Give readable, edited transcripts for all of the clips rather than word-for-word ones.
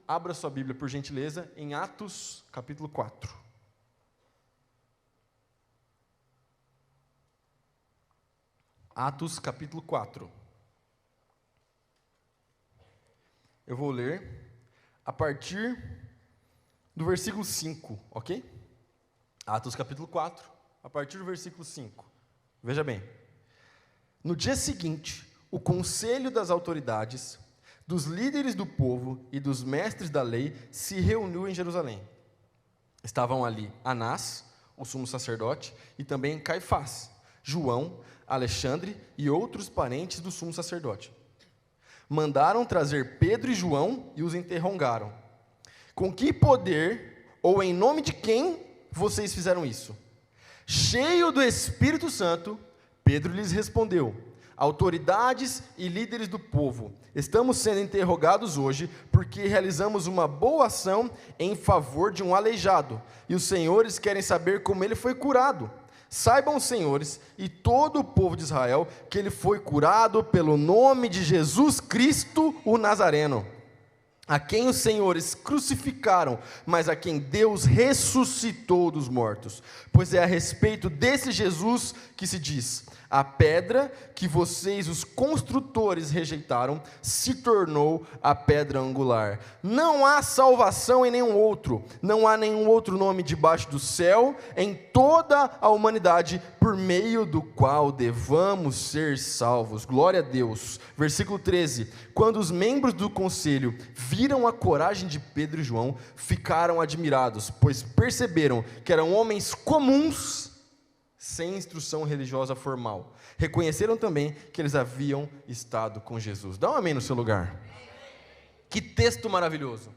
abra sua Bíblia, por gentileza, em Atos, capítulo 4. Atos, capítulo 4. Eu vou ler a partir do versículo 5, ok? Atos, capítulo 4, a partir do versículo 5. Veja bem. No dia seguinte, o conselho das autoridades, dos líderes do povo e dos mestres da lei se reuniu em Jerusalém. Estavam ali Anás, o sumo sacerdote, e também Caifás, João, Alexandre e outros parentes do sumo sacerdote. Mandaram trazer Pedro e João e os interrogaram. Com que poder, ou em nome de quem, vocês fizeram isso? Cheio do Espírito Santo, Pedro lhes respondeu: autoridades e líderes do povo, estamos sendo interrogados hoje porque realizamos uma boa ação em favor de um aleijado, e os senhores querem saber como ele foi curado. Saibam os senhores e todo o povo de Israel que ele foi curado pelo nome de Jesus Cristo, o Nazareno, a quem os senhores crucificaram, mas a quem Deus ressuscitou dos mortos. Pois é a respeito desse Jesus que se diz: a pedra que vocês, os construtores, rejeitaram, se tornou a pedra angular. Não há salvação em nenhum outro, não há nenhum outro nome debaixo do céu, em toda a humanidade, por meio do qual devamos ser salvos. Glória a Deus. Versículo 13. Quando os membros do conselho viram a coragem de Pedro e João, ficaram admirados, pois perceberam que eram homens comuns, sem instrução religiosa formal. Reconheceram também que eles haviam estado com Jesus. Dá um amém no seu lugar. Que texto maravilhoso.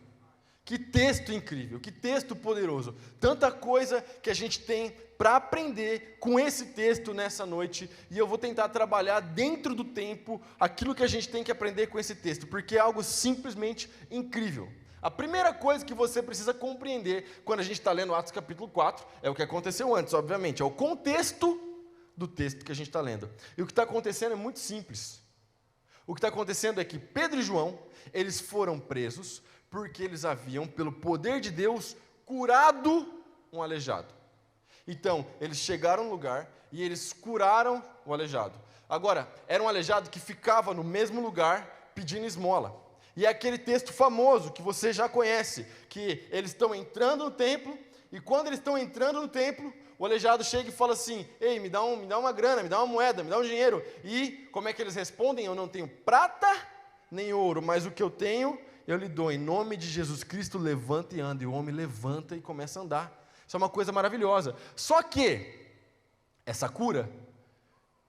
Que texto incrível. Que texto poderoso. Tanta coisa que a gente tem para aprender com esse texto nessa noite. E eu vou tentar trabalhar dentro do tempo aquilo que a gente tem que aprender com esse texto, porque é algo simplesmente incrível. A primeira coisa que você precisa compreender quando a gente está lendo Atos capítulo 4, é o que aconteceu antes, obviamente, é o contexto do texto que a gente está lendo. E o que está acontecendo é muito simples. O que está acontecendo é que Pedro e João, eles foram presos porque eles haviam, pelo poder de Deus, curado um aleijado. Então, eles chegaram no lugar e eles curaram o aleijado. Agora, era um aleijado que ficava no mesmo lugar pedindo esmola. E é aquele texto famoso que você já conhece, que eles estão entrando no templo, e quando eles estão entrando no templo, o aleijado chega e fala assim: ei, me dá uma grana, me dá uma moeda, me dá um dinheiro. E como é que eles respondem? Eu não tenho prata nem ouro, mas o que eu tenho, eu lhe dou. Em nome de Jesus Cristo, levanta e anda. E o homem levanta e começa a andar. Isso é uma coisa maravilhosa. Só que essa cura,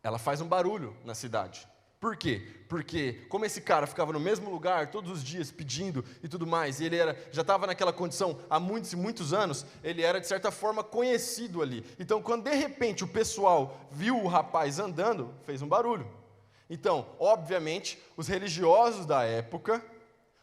ela faz um barulho na cidade. Por quê? Porque como esse cara ficava no mesmo lugar todos os dias pedindo e tudo mais, e ele já estava naquela condição há muitos e muitos anos, ele era de certa forma conhecido ali. Então quando de repente o pessoal viu o rapaz andando, fez um barulho. Então, obviamente, os religiosos da época,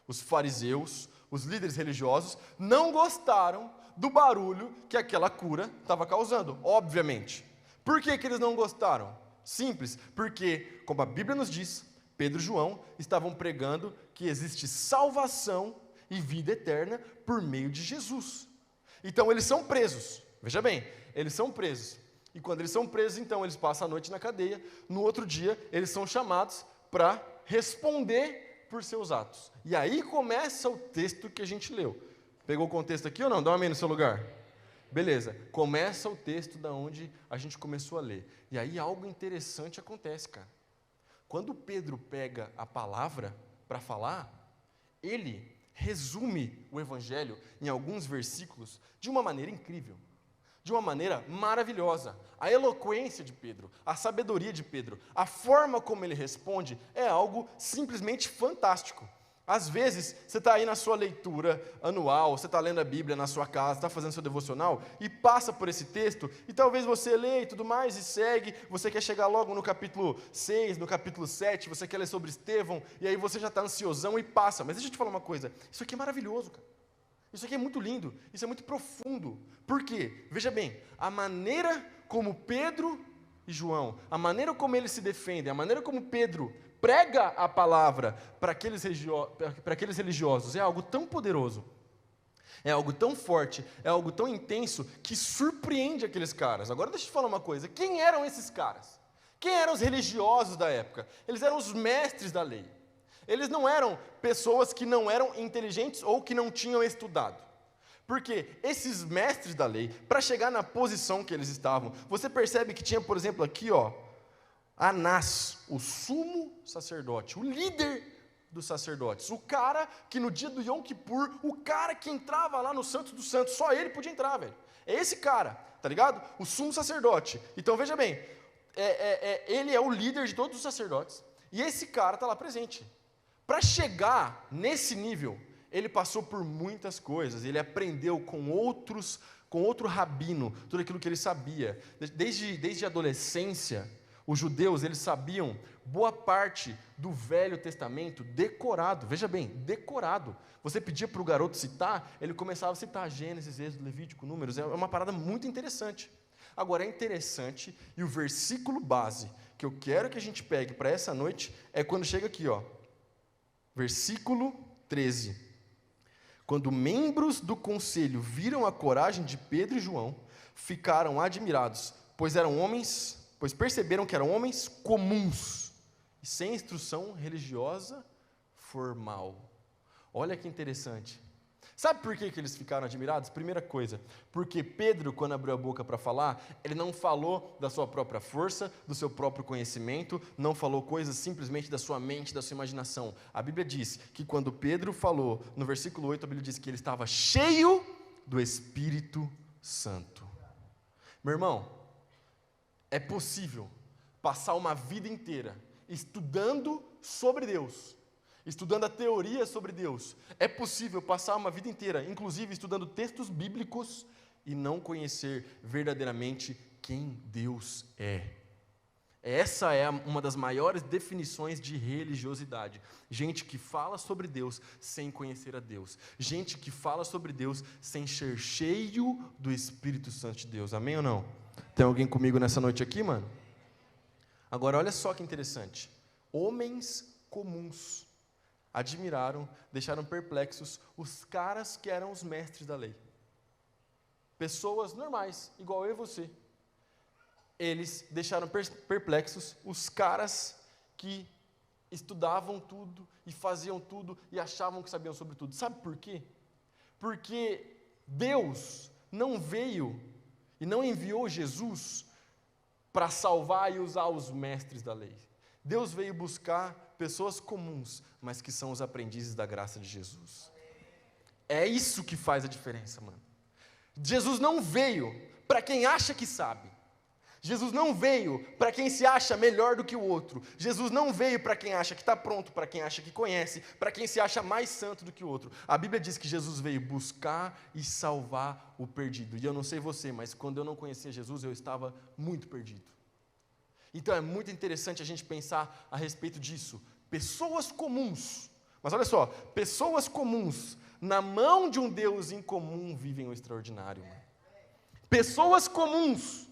os fariseus, os líderes religiosos, não gostaram do barulho que aquela cura estava causando, obviamente. Por que eles não gostaram? Simples, porque, como a Bíblia nos diz, Pedro e João estavam pregando que existe salvação e vida eterna por meio de Jesus. Então eles são presos, veja bem, eles são presos. E quando eles são presos, então eles passam a noite na cadeia, no outro dia eles são chamados para responder por seus atos. E aí começa o texto que a gente leu. Pegou o contexto aqui ou não? Dá um amém no seu lugar. Beleza, começa o texto da onde a gente começou a ler. E aí algo interessante acontece, cara. Quando Pedro pega a palavra para falar, ele resume o evangelho em alguns versículos de uma maneira incrível, de uma maneira maravilhosa. A eloquência de Pedro, a sabedoria de Pedro, a forma como ele responde é algo simplesmente fantástico. Às vezes, você está aí na sua leitura anual, você está lendo a Bíblia na sua casa, está fazendo seu devocional, e passa por esse texto, e talvez você lê e tudo mais, e segue, você quer chegar logo no capítulo 6, no capítulo 7, você quer ler sobre Estevão, e aí você já está ansiosão e passa. Mas deixa eu te falar uma coisa, isso aqui é maravilhoso, cara. Isso aqui é muito lindo, isso é muito profundo. Por quê? Veja bem, a maneira como Pedro e João, a maneira como eles se defendem, a maneira como Pedro prega a palavra para aqueles religiosos é algo tão poderoso, é algo tão forte, é algo tão intenso, que surpreende aqueles caras. Agora deixa eu te falar uma coisa, quem eram esses caras? Quem eram os religiosos da época? Eles eram os mestres da lei. Eles não eram pessoas que não eram inteligentes ou que não tinham estudado. Porque esses mestres da lei, para chegar na posição que eles estavam, você percebe que tinha, por exemplo, aqui, Anás, o sumo sacerdote, o líder dos sacerdotes, o cara que no dia do Yom Kippur, o cara que entrava lá no Santo dos Santos, só ele podia entrar, velho. É esse cara, tá ligado? O sumo sacerdote. Então veja bem, ele é o líder de todos os sacerdotes, e esse cara está lá presente. Para chegar nesse nível, ele passou por muitas coisas, ele aprendeu com outro rabino, tudo aquilo que ele sabia. Desde a adolescência, os judeus, eles sabiam boa parte do Velho Testamento decorado, veja bem, decorado. Você pedia para o garoto citar, ele começava a citar Gênesis, Êxodo, Levítico, Números, é uma parada muito interessante. Agora, é interessante, e o versículo base que eu quero que a gente pegue para essa noite, é quando chega aqui, versículo 13. Quando membros do conselho viram a coragem de Pedro e João, ficaram admirados, pois perceberam que eram homens comuns, e sem instrução religiosa formal. Olha que interessante. Sabe por que eles ficaram admirados? Primeira coisa, porque Pedro, quando abriu a boca para falar, ele não falou da sua própria força, do seu próprio conhecimento, não falou coisas simplesmente da sua mente, da sua imaginação. A Bíblia diz que quando Pedro falou, no versículo 8, a Bíblia diz que ele estava cheio do Espírito Santo. Meu irmão, é possível passar uma vida inteira estudando sobre Deus, estudando a teoria sobre Deus. É possível passar uma vida inteira, inclusive estudando textos bíblicos, e não conhecer verdadeiramente quem Deus é. Essa é uma das maiores definições de religiosidade. Gente que fala sobre Deus sem conhecer a Deus. Gente que fala sobre Deus sem ser cheio do Espírito Santo de Deus. Amém ou não? Tem alguém comigo nessa noite aqui, mano? Agora, olha só que interessante. Homens comuns admiraram, deixaram perplexos os caras que eram os mestres da lei. Pessoas normais, igual eu e você. Eles deixaram perplexos os caras que estudavam tudo e faziam tudo e achavam que sabiam sobre tudo. Sabe por quê? Porque Deus não veio e não enviou Jesus para salvar e usar os mestres da lei. Deus veio buscar pessoas comuns, mas que são os aprendizes da graça de Jesus. É isso que faz a diferença, mano. Jesus não veio para quem acha que sabe. Jesus não veio para quem se acha melhor do que o outro. Jesus não veio para quem acha que está pronto, para quem acha que conhece, para quem se acha mais santo do que o outro. A Bíblia diz que Jesus veio buscar e salvar o perdido. E eu não sei você, mas quando eu não conhecia Jesus, eu estava muito perdido. Então é muito interessante a gente pensar a respeito disso. Pessoas comuns, mas olha só, pessoas comuns, na mão de um Deus incomum, vivem o extraordinário. Pessoas comuns,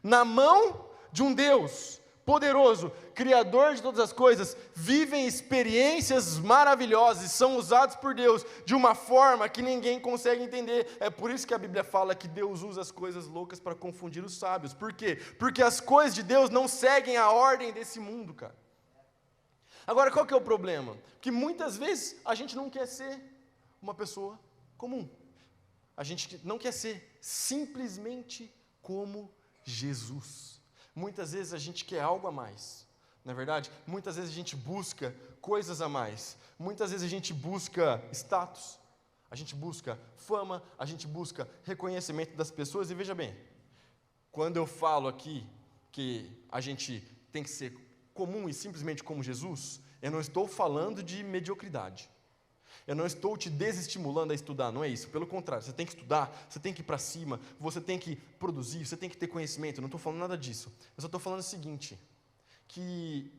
na mão de um Deus poderoso, Criador de todas as coisas, vivem experiências maravilhosas, são usados por Deus de uma forma que ninguém consegue entender. É por isso que a Bíblia fala que Deus usa as coisas loucas para confundir os sábios. Por quê? Porque as coisas de Deus não seguem a ordem desse mundo, cara. Agora, qual que é o problema? Que muitas vezes a gente não quer ser uma pessoa comum. A gente não quer ser simplesmente como Jesus. Muitas vezes a gente quer algo a mais, não é verdade? Muitas vezes a gente busca coisas a mais. Muitas vezes a gente busca status, a gente busca fama, a gente busca reconhecimento das pessoas. E veja bem, quando eu falo aqui que a gente tem que ser comum e simplesmente como Jesus, eu não estou falando de mediocridade. Eu não estou te desestimulando a estudar, não é isso. Pelo contrário, você tem que estudar, você tem que ir para cima, você tem que produzir, você tem que ter conhecimento. Eu não estou falando nada disso. Eu só estou falando o seguinte, que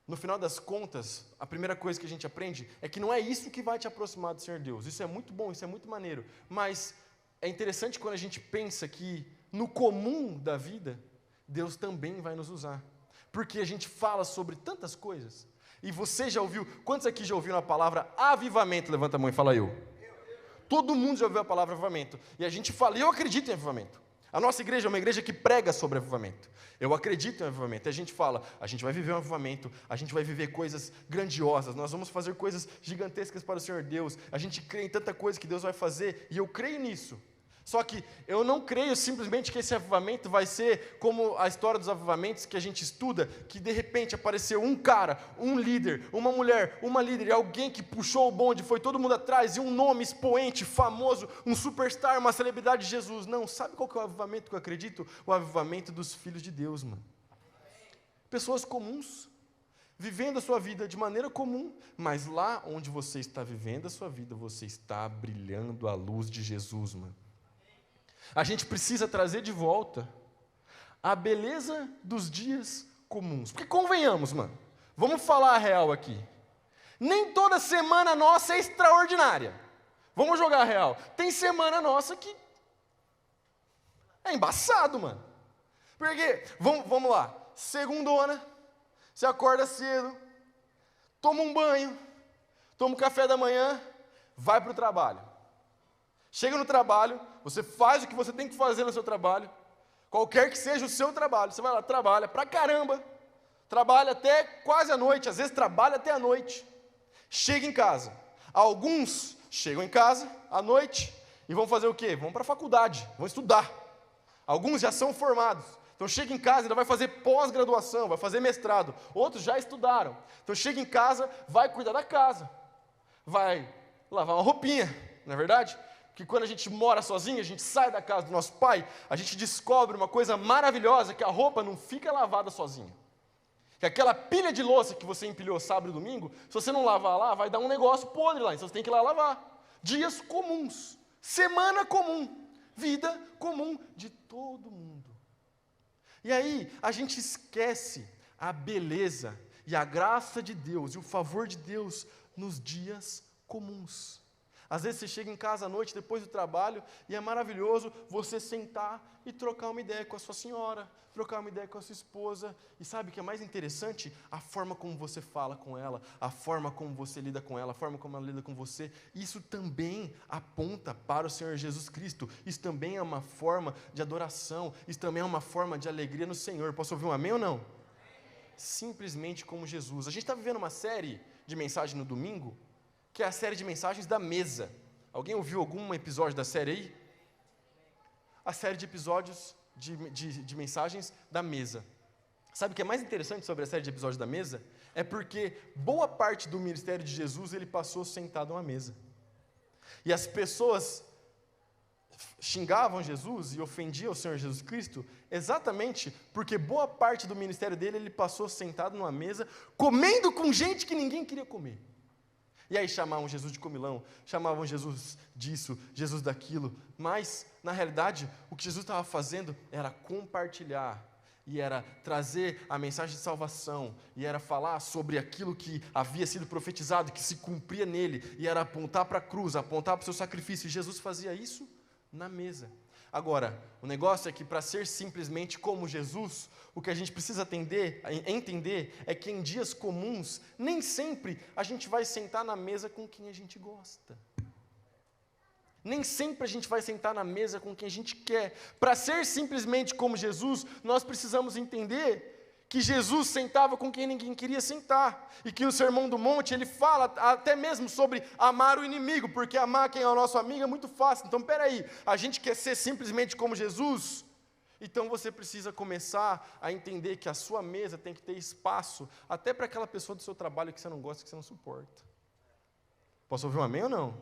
no final das contas, a primeira coisa que a gente aprende é que não é isso que vai te aproximar do Senhor Deus. Isso é muito bom, isso é muito maneiro. Mas é interessante quando a gente pensa que no comum da vida, Deus também vai nos usar. Porque a gente fala sobre tantas coisas. E você já ouviu, quantos aqui já ouviram a palavra avivamento? Levanta a mão e fala eu. Todo mundo já ouviu a palavra avivamento. E a gente fala, eu acredito em avivamento. A nossa igreja é uma igreja que prega sobre avivamento. Eu acredito em avivamento. E a gente fala, a gente vai viver um avivamento, a gente vai viver coisas grandiosas, nós vamos fazer coisas gigantescas para o Senhor Deus. A gente crê em tanta coisa que Deus vai fazer, e eu creio nisso. Só que eu não creio simplesmente que esse avivamento vai ser como a história dos avivamentos que a gente estuda, que de repente apareceu um cara, um líder, uma mulher, uma líder, e alguém que puxou o bonde, foi todo mundo atrás, e um nome expoente, famoso, um superstar, uma celebridade de Jesus. Não, sabe qual que é o avivamento que eu acredito? O avivamento dos filhos de Deus, mano. Pessoas comuns, vivendo a sua vida de maneira comum, mas lá onde você está vivendo a sua vida, você está brilhando a luz de Jesus, mano. A gente precisa trazer de volta a beleza dos dias comuns. Porque convenhamos, mano, vamos falar a real aqui. Nem toda semana nossa é extraordinária. Vamos jogar a real. Tem semana nossa que é embaçado, mano. Porque, vamos lá, segundona, você acorda cedo, toma um banho, toma um café da manhã, vai para o trabalho. Chega no trabalho, você faz o que você tem que fazer no seu trabalho, qualquer que seja o seu trabalho, você vai lá, trabalha pra caramba, trabalha até quase a noite, às vezes trabalha até a noite, chega em casa. Alguns chegam em casa à noite e vão fazer o quê? Vão para a faculdade, vão estudar. Alguns já são formados, então chega em casa e ainda vai fazer pós-graduação, vai fazer mestrado. Outros já estudaram, então chega em casa, vai cuidar da casa, vai lavar uma roupinha, não é verdade? Que quando a gente mora sozinho, a gente sai da casa do nosso pai, a gente descobre uma coisa maravilhosa, que a roupa não fica lavada sozinha. Que aquela pilha de louça que você empilhou sábado e domingo, se você não lavar lá, vai dar um negócio podre lá, então você tem que ir lá lavar. Dias comuns, semana comum, vida comum de todo mundo. E aí, a gente esquece a beleza e a graça de Deus e o favor de Deus nos dias comuns. Às vezes você chega em casa à noite, depois do trabalho, e é maravilhoso você sentar e trocar uma ideia com a sua senhora, trocar uma ideia com a sua esposa. E sabe o que é mais interessante? A forma como você fala com ela, a forma como você lida com ela, a forma como ela lida com você. Isso também aponta para o Senhor Jesus Cristo. Isso também é uma forma de adoração. Isso também é uma forma de alegria no Senhor. Posso ouvir um amém ou não? Simplesmente como Jesus. A gente está vivendo uma série de mensagem no domingo, que é a série de mensagens da mesa. Alguém ouviu algum episódio da série aí? A série de episódios de mensagens da mesa. Sabe o que é mais interessante sobre a série de episódios da mesa? É porque boa parte do ministério de Jesus, ele passou sentado a uma mesa. E as pessoas xingavam Jesus e ofendiam o Senhor Jesus Cristo, exatamente porque boa parte do ministério dele, ele passou sentado numa mesa, comendo com gente que ninguém queria comer. E aí chamavam Jesus de comilão, chamavam Jesus disso, Jesus daquilo, mas, na realidade, o que Jesus estava fazendo era compartilhar, e era trazer a mensagem de salvação, e era falar sobre aquilo que havia sido profetizado, que se cumpria nele, e era apontar para a cruz, apontar para o seu sacrifício, e Jesus fazia isso na mesa. Agora, o negócio é que para ser simplesmente como Jesus, o que a gente precisa entender é que em dias comuns, nem sempre a gente vai sentar na mesa com quem a gente gosta. Nem sempre a gente vai sentar na mesa com quem a gente quer. Para ser simplesmente como Jesus, nós precisamos entender que Jesus sentava com quem ninguém queria sentar, e que o Sermão do Monte, ele fala até mesmo sobre amar o inimigo, porque amar quem é o nosso amigo é muito fácil. Então, peraí, a gente quer ser simplesmente como Jesus? Então você precisa começar a entender que a sua mesa tem que ter espaço, até para aquela pessoa do seu trabalho que você não gosta, que você não suporta. Posso ouvir um amém ou não?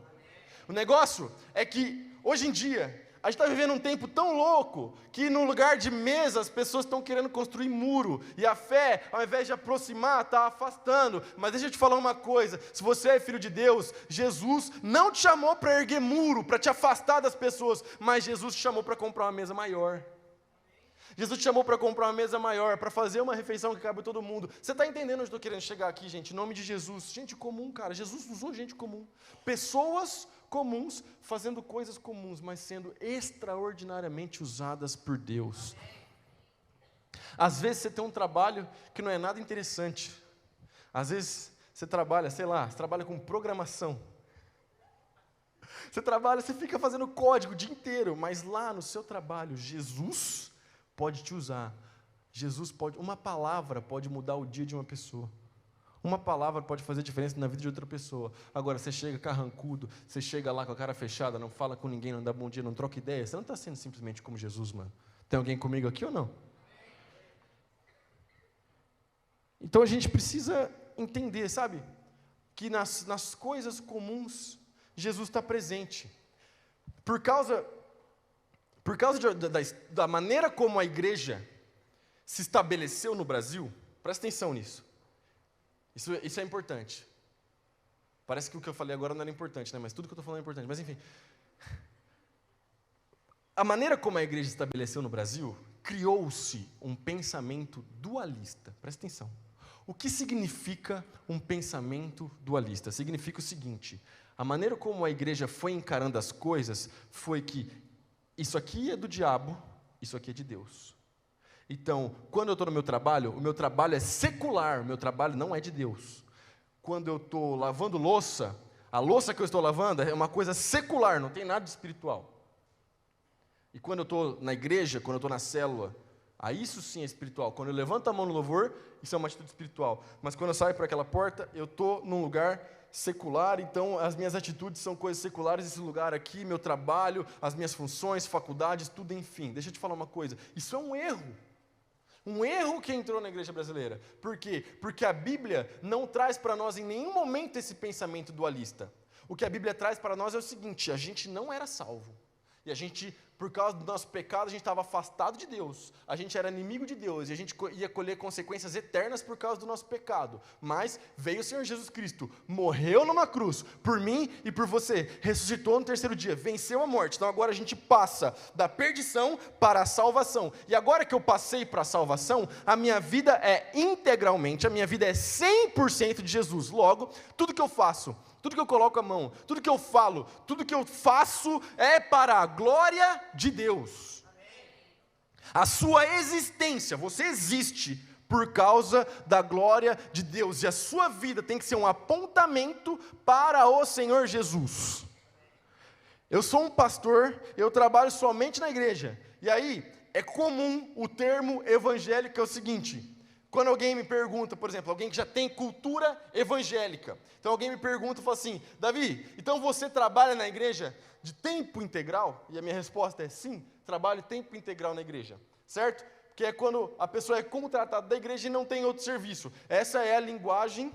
O negócio é que, hoje em dia, a gente está vivendo um tempo tão louco que no lugar de mesa as pessoas estão querendo construir muro. E a fé, ao invés de aproximar, está afastando. Mas deixa eu te falar uma coisa. Se você é filho de Deus, Jesus não te chamou para erguer muro, para te afastar das pessoas. Mas Jesus te chamou para comprar uma mesa maior. Jesus te chamou para comprar uma mesa maior, para fazer uma refeição que cabe todo mundo. Você está entendendo onde eu estou querendo chegar aqui, gente? Em nome de Jesus. Gente comum, cara. Jesus usou gente comum. Pessoas comuns, fazendo coisas comuns, mas sendo extraordinariamente usadas por Deus. Às vezes você tem um trabalho que não é nada interessante. Às vezes, você trabalha, sei lá, você trabalha com programação. Você trabalha, você fica fazendo código o dia inteiro, mas lá no seu trabalho, Jesus pode te usar. Uma palavra pode mudar o dia de uma pessoa. Uma palavra pode fazer diferença na vida de outra pessoa. Agora, você chega carrancudo, você chega lá com a cara fechada, não fala com ninguém, não dá bom dia, não troca ideia, você não está sendo simplesmente como Jesus, mano. Tem alguém comigo aqui ou não? Então a gente precisa entender, sabe? Que nas coisas comuns, Jesus está presente. Por causa da maneira como a igreja se estabeleceu no Brasil, presta atenção nisso. Isso é importante. Parece que o que eu falei agora não era importante, né? Mas tudo que eu estou falando é importante. Mas enfim. A maneira como a igreja se estabeleceu no Brasil, criou-se um pensamento dualista. Presta atenção. O que significa um pensamento dualista? Significa o seguinte: a maneira como a igreja foi encarando as coisas foi que isso aqui é do diabo, isso aqui é de Deus. Então, quando eu estou no meu trabalho, o meu trabalho é secular, o meu trabalho não é de Deus. Quando eu estou lavando louça, a louça que eu estou lavando é uma coisa secular, não tem nada de espiritual. E quando eu estou na igreja, quando eu estou na célula, aí isso sim é espiritual. Quando eu levanto a mão no louvor, isso é uma atitude espiritual. Mas quando eu saio por aquela porta, eu estou num lugar secular, então as minhas atitudes são coisas seculares, esse lugar aqui, meu trabalho, as minhas funções, faculdades, tudo, enfim. Deixa eu te falar uma coisa, isso é um erro. Um erro que entrou na igreja brasileira. Por quê? Porque a Bíblia não traz para nós em nenhum momento esse pensamento dualista. O que a Bíblia traz para nós é o seguinte: a gente não era salvo. E a gente, por causa do nosso pecado, a gente estava afastado de Deus. A gente era inimigo de Deus. E a gente ia colher consequências eternas por causa do nosso pecado. Mas veio o Senhor Jesus Cristo, morreu numa cruz, por mim e por você. Ressuscitou no terceiro dia, venceu a morte. Então agora a gente passa da perdição para a salvação. E agora que eu passei para a salvação, a minha vida é integralmente, a minha vida é 100% de Jesus. Logo, tudo que eu faço, tudo que eu coloco a mão, tudo que eu falo, tudo que eu faço é para a glória de Deus. A sua existência, você existe por causa da glória de Deus. E a sua vida tem que ser um apontamento para o Senhor Jesus. Eu sou um pastor, eu trabalho somente na igreja. E aí, é comum o termo evangélico é o seguinte: quando alguém me pergunta, por exemplo, alguém que já tem cultura evangélica, então alguém me pergunta e fala assim: Davi, então você trabalha na igreja de tempo integral? E a minha resposta é sim, trabalho tempo integral na igreja, certo? Porque é quando a pessoa é contratada da igreja e não tem outro serviço. Essa é a linguagem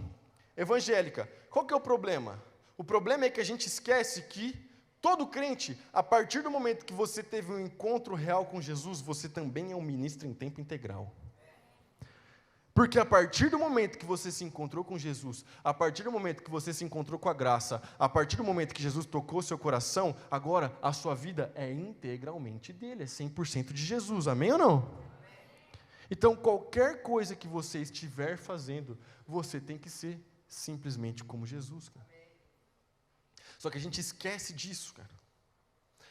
evangélica. Qual que é o problema? O problema é que a gente esquece que todo crente, a partir do momento que você teve um encontro real com Jesus, você também é um ministro em tempo integral. Porque a partir do momento que você se encontrou com Jesus, a partir do momento que você se encontrou com a graça, a partir do momento que Jesus tocou seu coração, agora a sua vida é integralmente dele, é 100% de Jesus, amém ou não? Amém. Então qualquer coisa que você estiver fazendo, você tem que ser simplesmente como Jesus, cara. Só que a gente esquece disso, cara.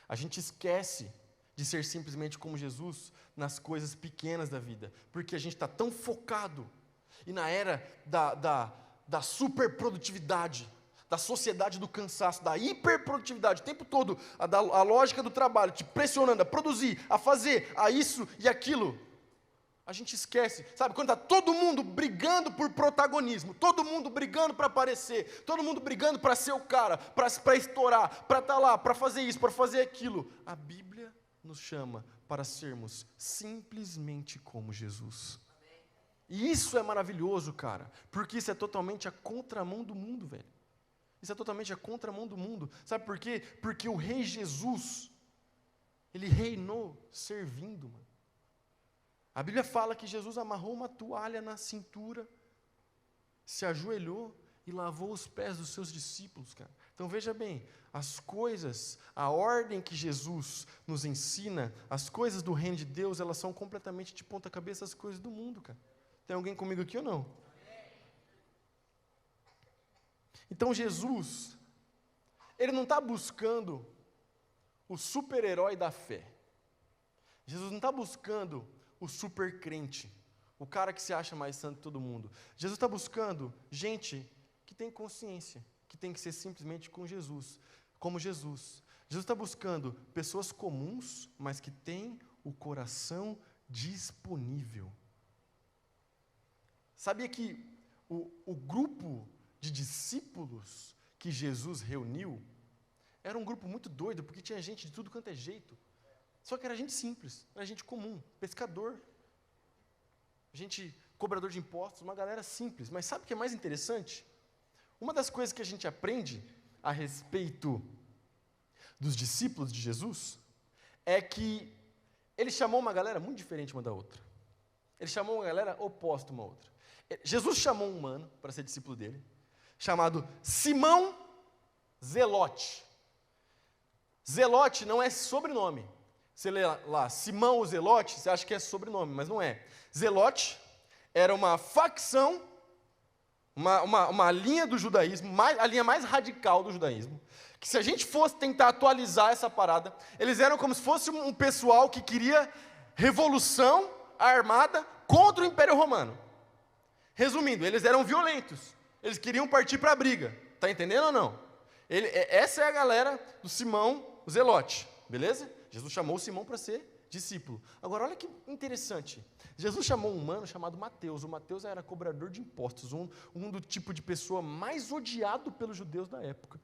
A gente esquece de ser simplesmente como Jesus nas coisas pequenas da vida, porque a gente está tão focado, e na era da superprodutividade, da sociedade do cansaço, da hiperprodutividade, o tempo todo, a lógica do trabalho, te pressionando a produzir, a fazer, a isso e aquilo, a gente esquece, sabe, quando está todo mundo brigando por protagonismo, todo mundo brigando para aparecer, todo mundo brigando para ser o cara, para estourar, para estar lá, para fazer isso, para fazer aquilo, a Bíblia nos chama para sermos simplesmente como Jesus. E isso é maravilhoso, cara, porque isso é totalmente a contramão do mundo, velho. Isso é totalmente a contramão do mundo. Sabe por quê? Porque o Rei Jesus, ele reinou servindo, mano. A Bíblia fala que Jesus amarrou uma toalha na cintura, se ajoelhou e lavou os pés dos seus discípulos, cara. Então veja bem, as coisas, a ordem que Jesus nos ensina, as coisas do reino de Deus, elas são completamente de ponta cabeça as coisas do mundo, cara. Tem alguém comigo aqui ou não? Então Jesus, ele não está buscando o super-herói da fé. Jesus não está buscando o super crente, o cara que se acha mais santo de todo mundo. Jesus está buscando gente que tem consciência, que tem que ser simplesmente com Jesus, como Jesus. Jesus está buscando pessoas comuns, mas que têm o coração disponível. Sabia que o grupo de discípulos que Jesus reuniu era um grupo muito doido, porque tinha gente de tudo quanto é jeito. Só que era gente simples, era gente comum, pescador, gente cobrador de impostos, uma galera simples. Mas sabe o que é mais interessante? Uma das coisas que a gente aprende a respeito dos discípulos de Jesus é que ele chamou uma galera muito diferente uma da outra. Ele chamou uma galera oposta uma à outra. Jesus chamou um mano para ser discípulo dele, chamado Simão Zelote. Zelote não é sobrenome. Você lê lá, Simão o Zelote, você acha que é sobrenome, mas não é. Zelote era uma facção, uma linha do judaísmo, a linha mais radical do judaísmo, que se a gente fosse tentar atualizar essa parada, eles eram como se fosse um pessoal que queria revolução armada contra o Império Romano. Resumindo, eles eram violentos, eles queriam partir para a briga, está entendendo ou não? Essa é a galera do Simão o Zelote, beleza? Jesus chamou o Simão para ser discípulo. Agora, olha que interessante. Jesus chamou um mano chamado Mateus. O Mateus era cobrador de impostos, um do tipo de pessoa mais odiado pelos judeus da época.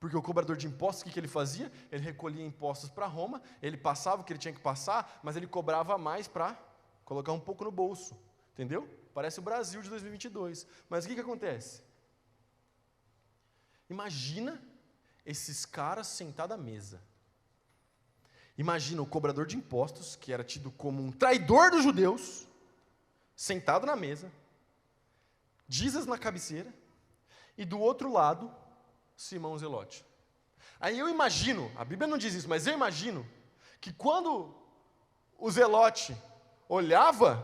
Porque o cobrador de impostos, o que ele fazia? Ele recolhia impostos para Roma, ele passava o que ele tinha que passar, mas ele cobrava mais para colocar um pouco no bolso. Entendeu? Parece o Brasil de 2022. Mas o que acontece? Imagina esses caras sentados à mesa. Imagina o cobrador de impostos, que era tido como um traidor dos judeus, sentado na mesa, Jesus na cabeceira, e do outro lado, Simão Zelote. Aí eu imagino, a Bíblia não diz isso, mas eu imagino, que quando o Zelote olhava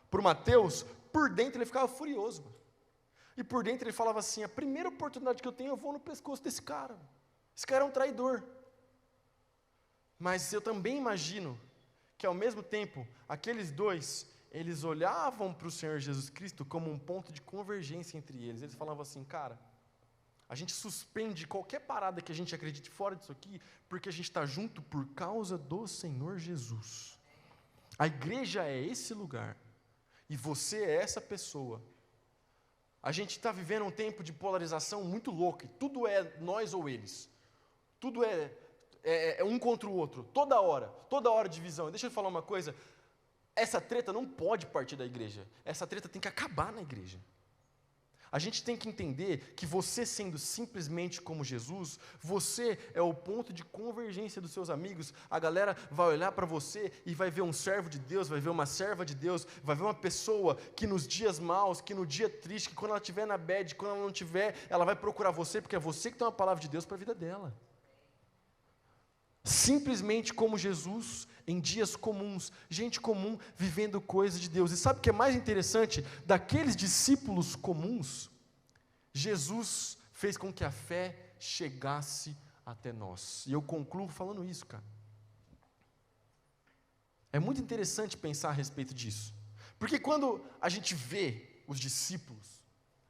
para o Mateus, por dentro ele ficava furioso. E por dentro ele falava assim, a primeira oportunidade que eu tenho, eu vou no pescoço desse cara. Esse cara é um traidor. Mas eu também imagino que, ao mesmo tempo, aqueles dois, eles olhavam para o Senhor Jesus Cristo como um ponto de convergência entre eles. Eles falavam assim, cara, a gente suspende qualquer parada que a gente acredite fora disso aqui, porque a gente está junto por causa do Senhor Jesus. A igreja é esse lugar, e você é essa pessoa. A gente está vivendo um tempo de polarização muito louca, tudo é nós ou eles. Tudo é um contra o outro, toda hora divisão. Deixa eu falar uma coisa, essa treta não pode partir da igreja, essa treta tem que acabar na igreja. A gente tem que entender que você sendo simplesmente como Jesus, você é o ponto de convergência dos seus amigos. A galera vai olhar para você e vai ver um servo de Deus, vai ver uma serva de Deus, vai ver uma pessoa que nos dias maus, que no dia triste, que quando ela estiver na bad, quando ela não tiver, ela vai procurar você, porque é você que tem uma palavra de Deus para a vida dela. Simplesmente como Jesus, em dias comuns, gente comum vivendo coisas de Deus. E sabe o que é mais interessante? Daqueles discípulos comuns, Jesus fez com que a fé chegasse até nós. E eu concluo falando isso, cara. É muito interessante pensar a respeito disso. Porque quando a gente vê os discípulos,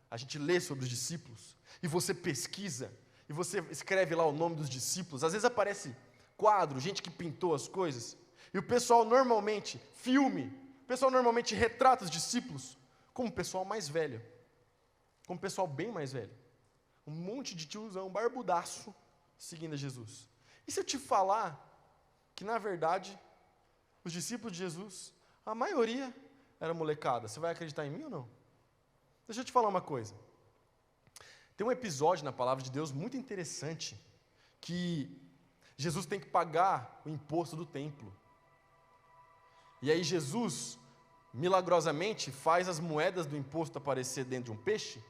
a gente lê sobre os discípulos, e você pesquisa, e você escreve lá o nome dos discípulos, às vezes aparece quadro, gente que pintou as coisas, e o pessoal normalmente, o pessoal normalmente retrata os discípulos como pessoal mais velho, como pessoal bem mais velho, um monte de tiozão, barbudaço, seguindo a Jesus. E se eu te falar que, na verdade, os discípulos de Jesus, a maioria era molecada, você vai acreditar em mim ou não? Deixa eu te falar uma coisa, tem um episódio na palavra de Deus muito interessante, que Jesus tem que pagar o imposto do templo. E aí Jesus, milagrosamente, faz as moedas do imposto aparecer dentro de um peixe,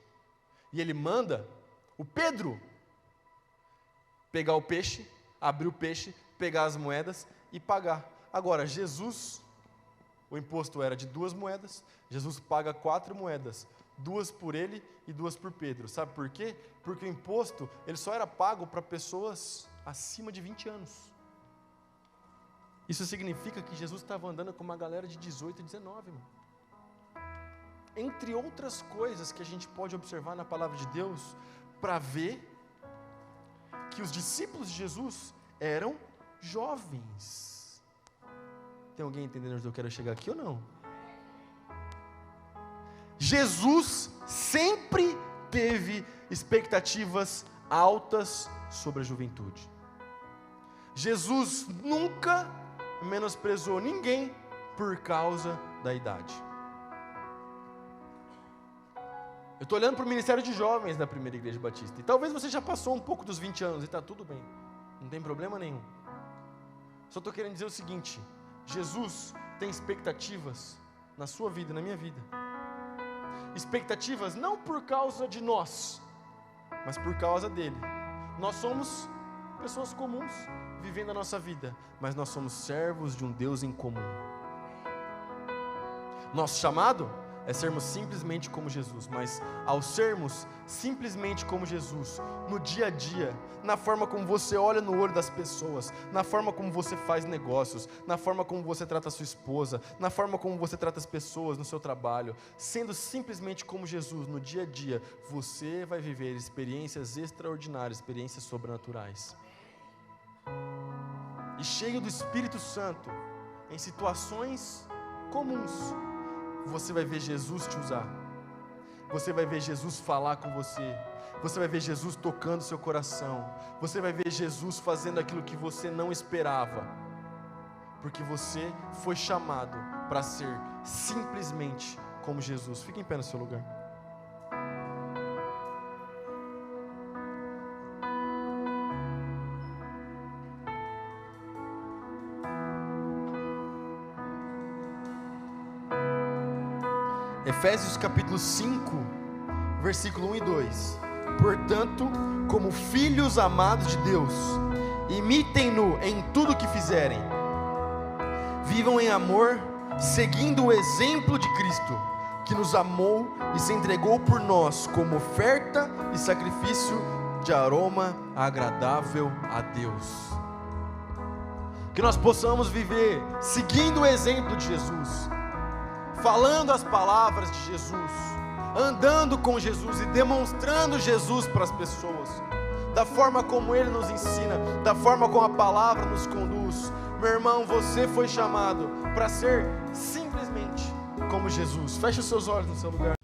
e ele manda o Pedro pegar o peixe, abrir o peixe, pegar as moedas e pagar. Agora, Jesus, o imposto era de 2 moedas, Jesus paga 4 moedas, 2 por ele e 2 por Pedro. Sabe por quê? Porque o imposto, ele só era pago para pessoas acima de 20 anos. Isso significa que Jesus estava andando com uma galera de 18 e 19, mano. entre outras coisas que a gente pode observar na palavra de Deus, para ver que os discípulos de Jesus eram jovens. Tem alguém entendendo onde eu quero chegar aqui ou não? Jesus sempre teve expectativas altas sobre a juventude. Jesus nunca menosprezou ninguém por causa da idade. Eu estou olhando para o ministério de jovens da Primeira Igreja Batista, e talvez você já passou um pouco dos 20 anos, e está tudo bem, não tem problema nenhum. Só estou querendo dizer o seguinte: Jesus tem expectativas na sua vida e na minha vida. Expectativas não por causa de nós, mas por causa dele. Nós somos pessoas comuns, vivendo a nossa vida, mas nós somos servos de um Deus em comum. Nosso chamado é sermos simplesmente como Jesus, mas ao sermos simplesmente como Jesus, no dia a dia, na forma como você olha no olho das pessoas, na forma como você faz negócios, na forma como você trata a sua esposa, na forma como você trata as pessoas no seu trabalho, sendo simplesmente como Jesus no dia a dia, você vai viver experiências extraordinárias, experiências sobrenaturais. E cheio do Espírito Santo, em situações comuns, você vai ver Jesus te usar, você vai ver Jesus falar com você, você vai ver Jesus tocando seu coração, você vai ver Jesus fazendo aquilo que você não esperava, porque você foi chamado para ser simplesmente como Jesus. Fique em pé no seu lugar. Efésios capítulo 5, versículo 1 e 2. Portanto, como filhos amados de Deus, imitem-no em tudo que fizerem. Vivam em amor, seguindo o exemplo de Cristo, que nos amou e se entregou por nós como oferta e sacrifício de aroma agradável a Deus. Que nós possamos viver seguindo o exemplo de Jesus, falando as palavras de Jesus, andando com Jesus e demonstrando Jesus para as pessoas, da forma como Ele nos ensina, da forma como a palavra nos conduz. Meu irmão, você foi chamado para ser simplesmente como Jesus. Feche os seus olhos no seu lugar.